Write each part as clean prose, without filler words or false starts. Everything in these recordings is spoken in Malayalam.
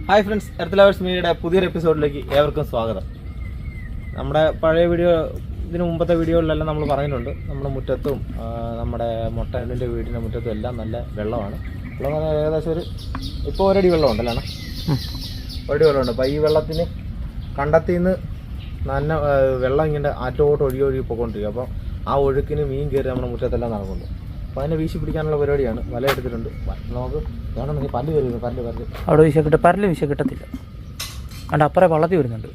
ഹായ് ഫ്രണ്ട്സ്, എർത്ത് ലവേഴ്സ് മീഡിയയുടെ പുതിയൊരു എപ്പിസോഡിലേക്ക് ഏവർക്കും സ്വാഗതം. നമ്മുടെ പഴയ ഇതിന് മുമ്പത്തെ വീഡിയോകളിലെല്ലാം നമ്മൾ പറയുന്നുണ്ട്, നമ്മുടെ മുറ്റത്തും നമ്മുടെ മുട്ടൻ്റെ വീടിൻ്റെ മുറ്റത്തും എല്ലാം നല്ല വെള്ളമാണ്. വെള്ളം ഏകദേശം ഇപ്പോൾ ഒരടി വെള്ളമുണ്ടല്ലോ, ഒരടി വെള്ളമുണ്ട്. അപ്പോൾ ഈ വെള്ളത്തിന് കണ്ടത്തിൽ നിന്ന് നല്ല വെള്ളം ഇങ്ങനെ ആറ്റോട്ട് ഒഴുകി പോയിക്കൊണ്ടിരിക്കുക. അപ്പോൾ ആ ഒഴുക്കിന് മീൻ കയറി നമ്മുടെ മുറ്റത്തെല്ലാം നടക്കുന്നുണ്ട്. അപ്പോൾ അതിനെ വീശി പിടിക്കാനുള്ള പരിപാടിയാണ്. വല എടുത്തിട്ടുണ്ട്. നമുക്ക് വേണമെങ്കിൽ പല്ല് കയറി പല്ല് അവിടെ വീശ പരല് വീശ കിട്ടത്തില്ല. അതുകൊണ്ട് അപ്പുറം വള്ളത്തിൽ വരുന്നുണ്ട്.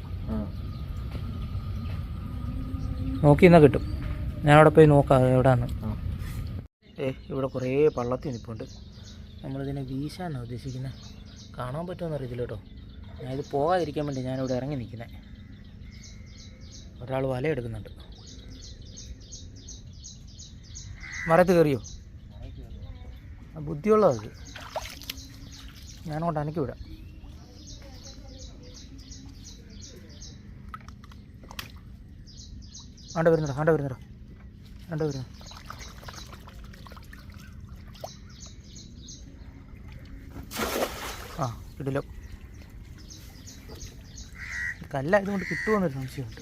നോക്കി എന്നാൽ കിട്ടും. ഞാനവിടെ പോയി നോക്കാം എവിടെയാണ്. ഇവിടെ കുറേ പള്ളത്തി നിൽപ്പുണ്ട്. നമ്മളിതിനെ വീശാനാണ് ഉദ്ദേശിക്കുന്നത്. കാണാൻ പറ്റുമെന്ന് അറിയത്തില്ല കേട്ടോ. ഞാനിത് പോകാതിരിക്കാൻ വേണ്ടി ഞാനിവിടെ ഇറങ്ങി നിൽക്കുന്നത്. ഒരാൾ വല എടുക്കുന്നുണ്ട്. മരത്ത് കയറിയോ? ബുദ്ധിയുള്ളത് ഞാനോട്ട് അനക്കി വിടാം. ആണ്ട വരുന്നോ. ആ കിടിലോ. കല്ലായതുകൊണ്ട് കിട്ടുമെന്നൊരു സംശയമുണ്ട്.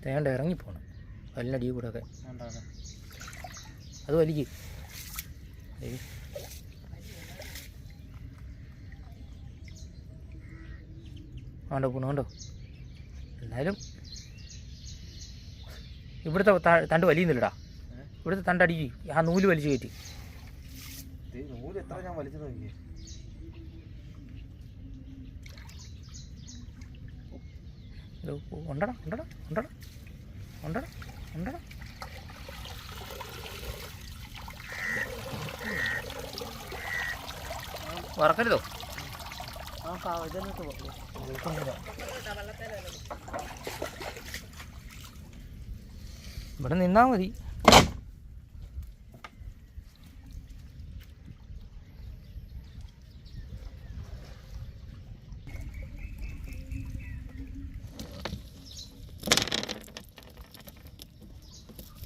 തേണ്ട ഇറങ്ങിപ്പോണം കല്ലിനടി കൂടെ ഒക്കെ. അത് വലിക്ക്. കണ്ടോ. എന്നാലും ഇവിടുത്തെ തണ്ട് വലിയുന്നില്ലടാ. ഇവിടുത്തെ തണ്ടടിക്ക് ആ നൂല് വലിച്ചു കയറ്റി. ഉണ്ടടാ. വറക്കരുതോ? ഇവിടെ നിന്നാ മതി.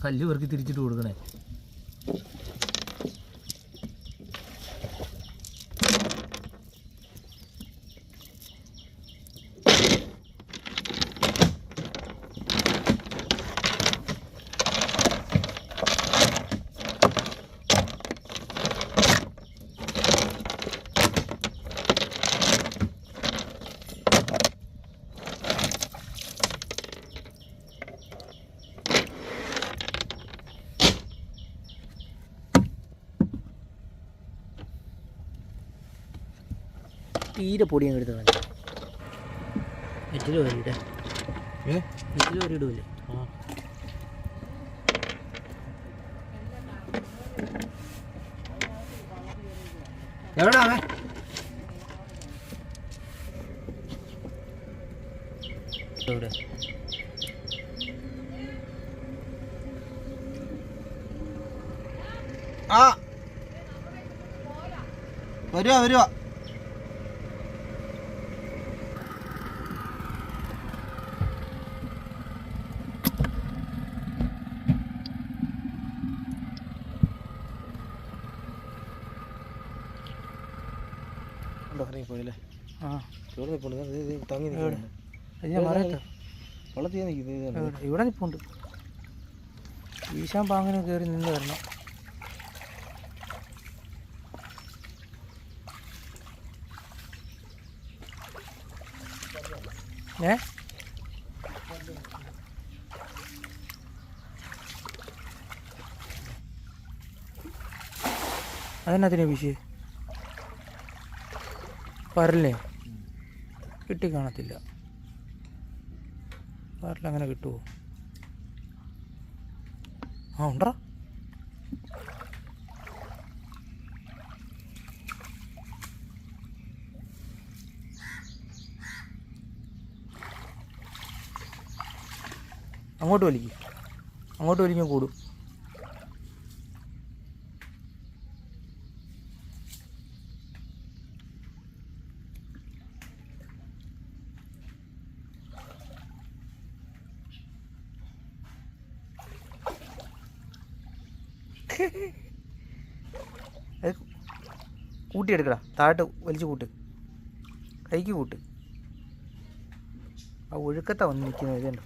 കല്ല് പെറുക്കി തിരിച്ചിട്ട് കൊടുക്കണേ. തീരെ പൊടി അങ്ങ് എടുത്ത് കളഞ്ഞു. നെറ്റിൽ വരിയിടേ. നെറ്റിൽ വരിയിടൂല്ലേ? എവിടാവേ? എവിടെ? ആ വരുവാ. പോയില്ലേ? ആ തങ്ങി ഇവിടെ നിൽപ്പുണ്ട്. വീശാൻ പാങ്ങനെ കയറി നിന്ന് വരണം. അതിനകത്തിനെ വീശി പരലിനെ കിട്ടി കാണത്തില്ല. പരലങ്ങനെ കിട്ടുമോ? ആ ഉണ്ടോ. അങ്ങോട്ട് വലിക്കും കൂടും. അത് കൂട്ടിയെടുക്കടാ, താഴോട്ട് വലിച്ചു കൂട്ട്, കൈക്ക് കൂട്ട്. ആ ഒഴുക്കത്താ വന്ന് നിൽക്കുന്നത്. ഇതുണ്ട്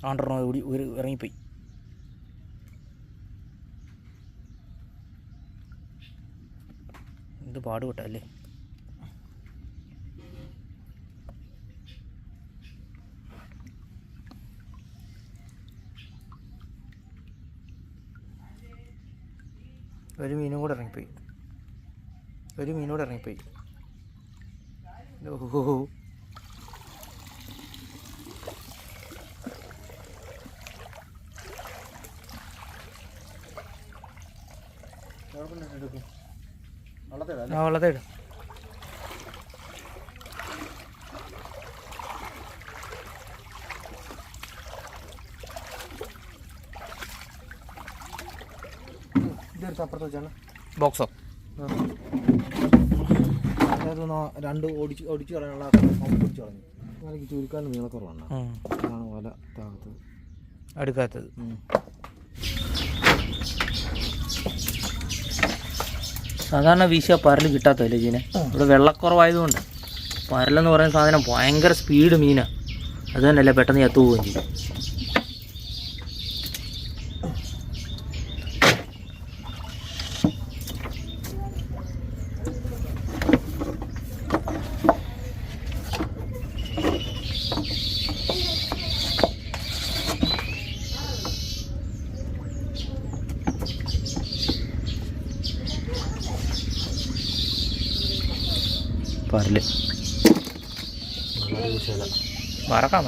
ആണ്ടോ കൂടി ഒരു ഇറങ്ങിപ്പോയി. എന്ത് പാടുപെട്ടല്ലേ. ഒരു മീനും കൂടെ ഇറങ്ങിപ്പോയി. ഓഹോ, വള്ളത്തേട്. ഇതെടുത്ത് അപ്പുറത്ത് വെച്ചാണ് ബോക്സോ. രണ്ട് ഒടിച്ചു കളയാനുള്ള ഒടിച്ചു കളഞ്ഞു. വലക്ക് ചുരുക്കാനും നീളക്കുറവാണ്. അതാണ് വല താകത്തത് അടുക്കാത്തത്. സാധാരണ വീശിയ പരൽ കിട്ടാത്തല്ലേ ജീനെ. ഇവിടെ വെള്ളക്കുറവായതുകൊണ്ട് പരലെന്ന് പറയുന്ന സാധനം ഭയങ്കര സ്പീഡ് മീനാണ്. അത് തന്നെയല്ലേ പെട്ടെന്ന് ചത്തുപോവുകയും ചെയ്യും. പരല് മറക്കാം.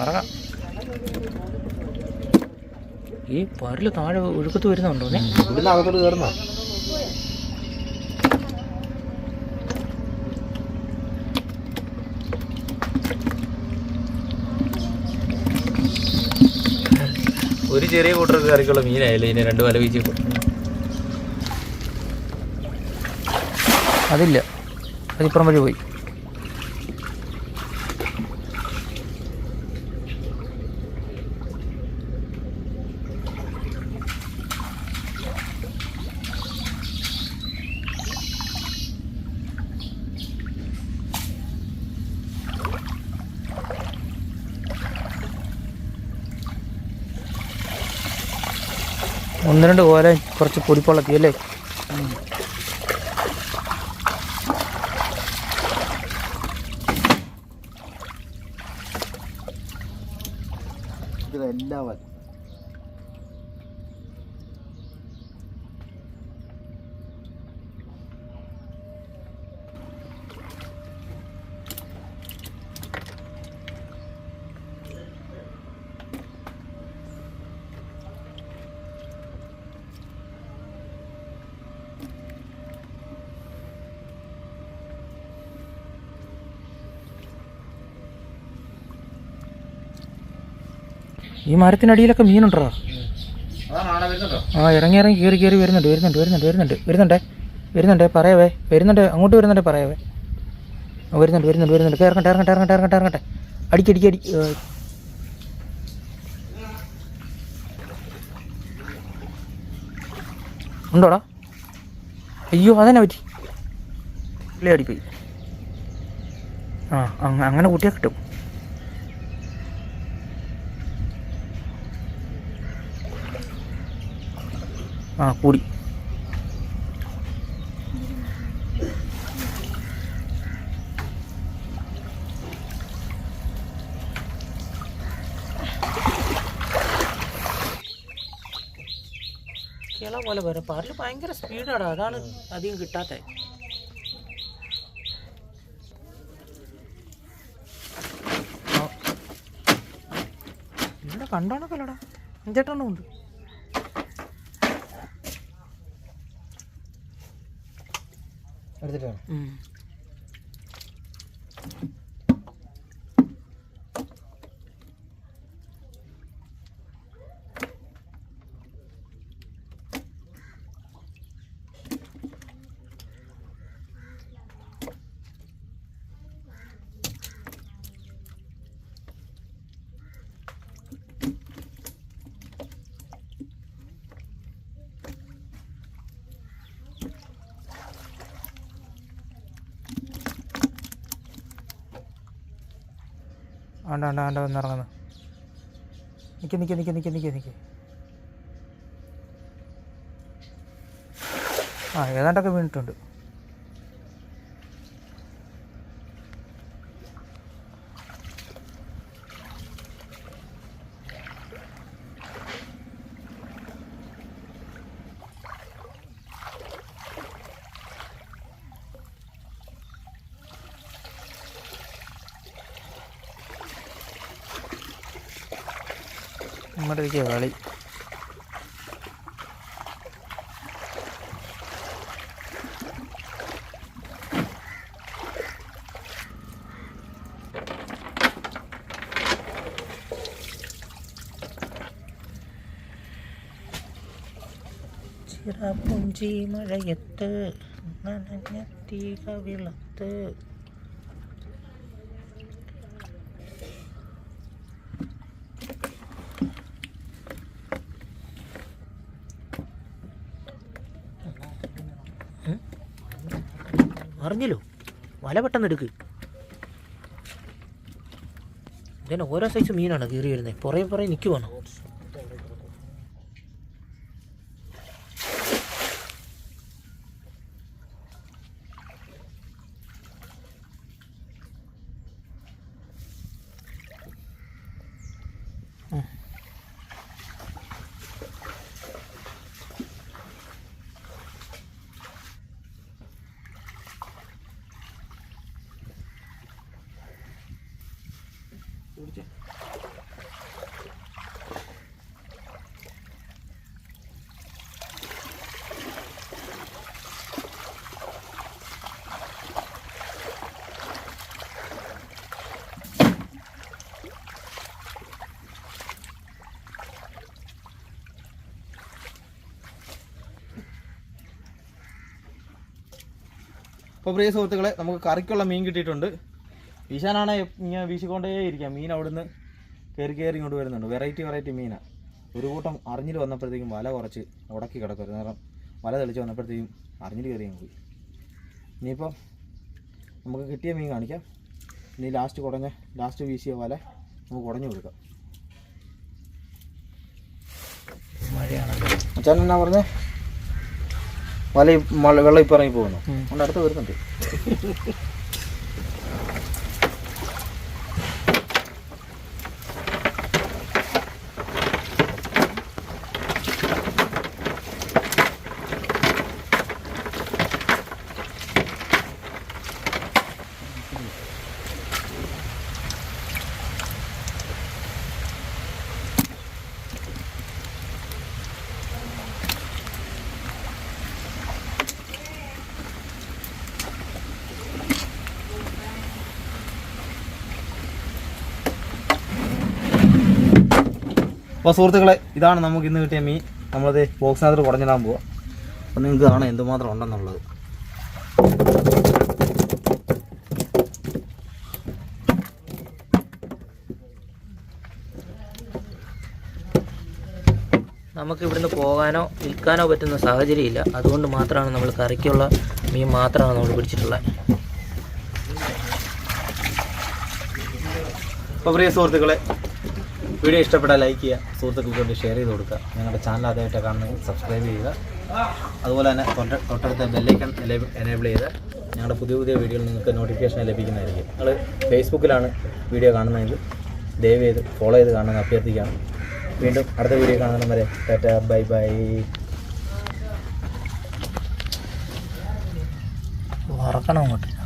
ഈ പരല് താഴെ ഒഴുക്കത്ത് വരുന്നുണ്ടോ? ഇവിടുന്ന് അകത്തോട്ട് കയറുന്ന ഒരു ചെറിയ കൂട്ടർക്ക് കറിക്കുള്ള മീനായല്ലേ ഇതിനെ 2 വല വീച്ചപ്പോൾ. അതില്ല, അതിപ്പുറം വഴി പോയി. ഒന്ന് രണ്ട് കോല കുറച്ച് പൊടിപ്പള്ളത്തി അല്ലേ? എല്ലാ വല ഈ മരത്തിനടിയിലൊക്കെ മീനുണ്ടോ? ആ ഇറങ്ങി കയറി വരുന്നുണ്ടേ പറയവേ. അങ്ങോട്ട് വരുന്നുണ്ടേ പറയവേ. വരുന്നുണ്ട്. ഇറങ്ങട്ടെ. അടിക്കടി. ഉണ്ടോടാ? അയ്യോ, അതെന്നെ പറ്റി. ഇല്ലേ, അടിപ്പോയി. അങ്ങനെ കൂട്ടിയാൽ കിട്ടും. കൂടി. കിള പോലെ വരാം. പാറിൽ ഭയങ്കര സ്പീഡാണ്, അതാണ് അധികം കിട്ടാത്തത്. ഇവിടെ കണ്ടോണക്കല്ലടാ, 5-8 എണ്ണം ഉണ്ട്. എടുത്തിട്ടാണ് ആണ്ട വന്നിറങ്ങുന്നു. നിൽക്ക്. ആ ഏതാണ്ടൊക്കെ വീണിട്ടുണ്ട്. നമ്മുടെ കളി ചിറപുഞ്ചി മഴയത്ത് നനഞ്ഞ തീക വിളത്ത്. അറിഞ്ഞല്ലോ, വല പെട്ടെന്ന് എടുക്ക്. ഇതിന് ഓരോ സൈസ് മീനാണ് കീറി വരുന്നത്. പുറകെ നിൽക്കുവാണോ? അപ്പോൾ പ്രിയ സുഹൃത്തുക്കളെ, നമുക്ക് കറിക്കുള്ള മീൻ കിട്ടിയിട്ടുണ്ട്. വീശാനാണ് ഇങ്ങനെ വീശിക്കൊണ്ടേ ഇരിക്കാം. മീൻ അവിടുന്ന് കയറി ഇങ്ങോട്ട് വരുന്നുണ്ട്. വെറൈറ്റി മീനാണ്. ഒരു കൂട്ടം അറിഞ്ഞിൽ വന്നപ്പോഴത്തേക്കും വല കുറച്ച് ഉടക്കി കിടക്കുമായിരുന്നു. കാരണം വല തെളിച്ച് വന്നപ്പോഴത്തേക്കും അറിഞ്ഞിൽ കയറി പോയി. ഇനിയിപ്പം നമുക്ക് കിട്ടിയ മീൻ കാണിക്കാം. ഇനി ലാസ്റ്റ് വീശിയ വല നമുക്ക് കുടഞ്ഞു കൊടുക്കാം. അച്ഛൻ എന്നാ പറഞ്ഞേ? വെള്ളം ഇപ്പം ഇറങ്ങി പോകുന്നു. അതുകൊണ്ട് അടുത്ത് വരുന്നുണ്ട്. അപ്പോൾ സുഹൃത്തുക്കളെ, ഇതാണ് നമുക്ക് ഇന്ന് കിട്ടിയ മീൻ. നമ്മളത് ബോക്സിനകത്ത് കുടഞ്ഞിടാൻ പോവാം. അപ്പോൾ നിങ്ങൾക്ക് കാണാം എന്തുമാത്രം ഉണ്ടെന്നുള്ളത്. നമുക്ക് ഇവിടുന്ന് പോകാനോ വിൽക്കാനോ പറ്റുന്ന സാഹചര്യമില്ല. അതുകൊണ്ട് മാത്രമാണ് നമ്മൾ കറിക്കുള്ള മീൻ മാത്രമാണ് നമ്മൾ പിടിച്ചിട്ടുള്ളത്. അപ്പോൾ പ്രിയ സുഹൃത്തുക്കളെ, വീഡിയോ ഇഷ്ടപ്പെട്ടാൽ ലൈക്ക് ചെയ്യുക, സുഹൃത്തുക്കൾക്ക് വേണ്ടി ഷെയർ ചെയ്ത് കൊടുക്കുക. ഞങ്ങളുടെ ചാനൽ ആദ്യമായിട്ട് കാണുന്നെങ്കിൽ സബ്സ്ക്രൈബ് ചെയ്യുക. അതുപോലെ തന്നെ തൊട്ടടുത്ത ബെല്ലൈക്കൺ എനേബിൾ ചെയ്ത് ഞങ്ങളുടെ പുതിയ വീഡിയോയിൽ നിങ്ങൾക്ക് നോട്ടിഫിക്കേഷൻ ലഭിക്കുന്നതായിരിക്കും. നിങ്ങൾ ഫേസ്ബുക്കിലാണ് വീഡിയോ കാണുന്നതെങ്കിൽ ദയവ് ചെയ്ത് ഫോളോ ചെയ്ത് കാണുമെന്ന് അഭ്യർത്ഥിക്കുകയാണ്. വീണ്ടും അടുത്ത വീഡിയോ കാണുന്ന വരെ ടാറ്റാ, ബൈ ബൈ. വറക്കണം അങ്ങോട്ട്.